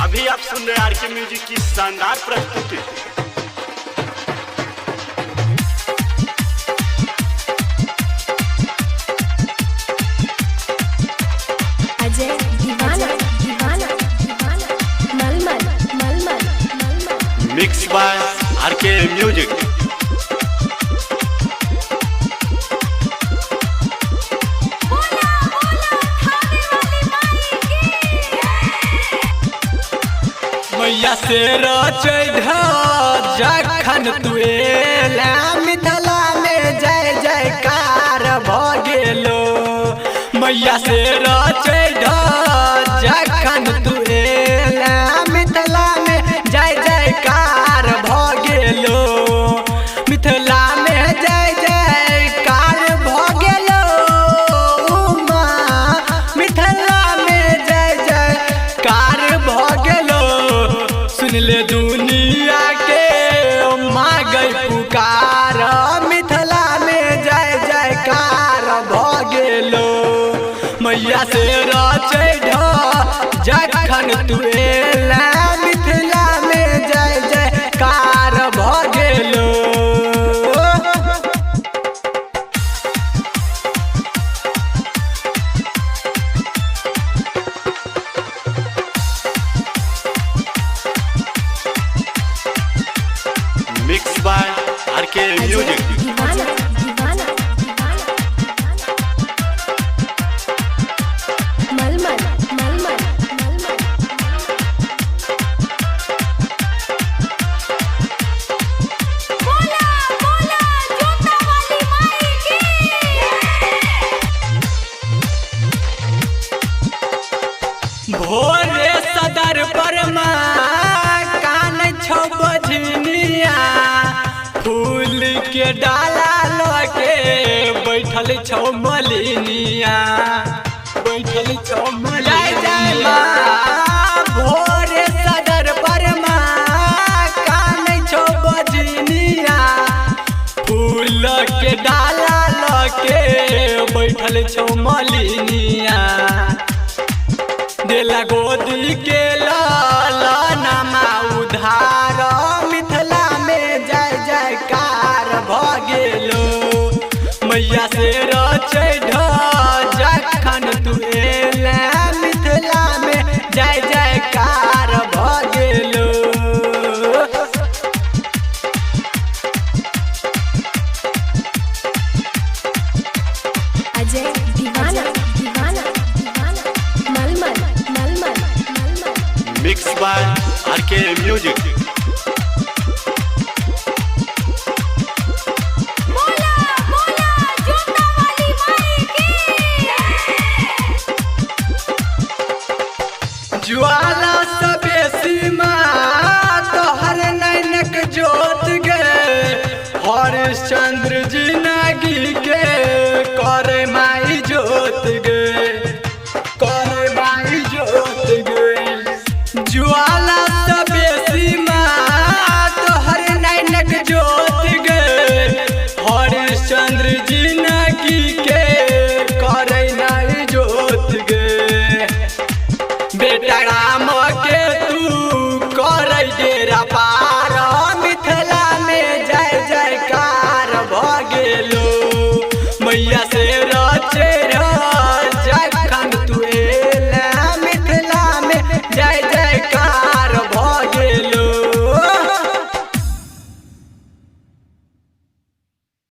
अभी आप सुन रहे हैं आरके म्यूजिक की शानदार प्रस्तुति। अजय दीवाना दीवाना दीवाना मलमल मलमल मलमल मिक्स बाय आरके म्यूजिक। मैया से रचैधा जखन तुएला मिथिला में जय जयकार भ गेलो। मैया से रचैधा जखन तुएला मिथिला में जय जयकार भ गेलो। मिथिला में जय जयकार भ गेलो। मिथिला में जय जयकार भ गेलो। सुन ले दुनिया के माँ गई पुकार। मिथिला में जय जयकार भ गेलो। मैया से रचैधा जखन तुएला मिथिला में जय जयकार भ गेलो। Mix by RK music. दीवाना दीवाना दीवाना मलमल मलमल मलमल बोला बोला जोता वाली माई की। भोरे सदर पर कान छौ बजनिया। फूल के डाला लके बैठल छौ मलिनिया। बैठल छौ मलिनिया। भोरे सदर पर कान छौ बजनिया। फूल के डाला लके बैठल छौ मलिनिया। दिला गोदी के लाला नमा उधार। मिथिला में जय जयकार भ गेलो। मैया से रचैधा जखन तुएला मिथिला में जय जयकार भ गेलो। अजय दीवाना दीवाना दीवाना मलमल मलमल मलमल मिक्स बाय आरके म्यूजिक। बोला बोला जोता वाली माई की। ज्वाला सबे सीमा तोहर नैनक जोत गे। हरिश्चंद्र जिंदगी के करे माई जोत गे। करे माई जोत गे। ज्वाला सबे सीमा तोहर नैनक जोत गे। हरिश्चंद्र जिंदगी के करे नाई जोत गे। बेटा राम के तू कर डेरा पा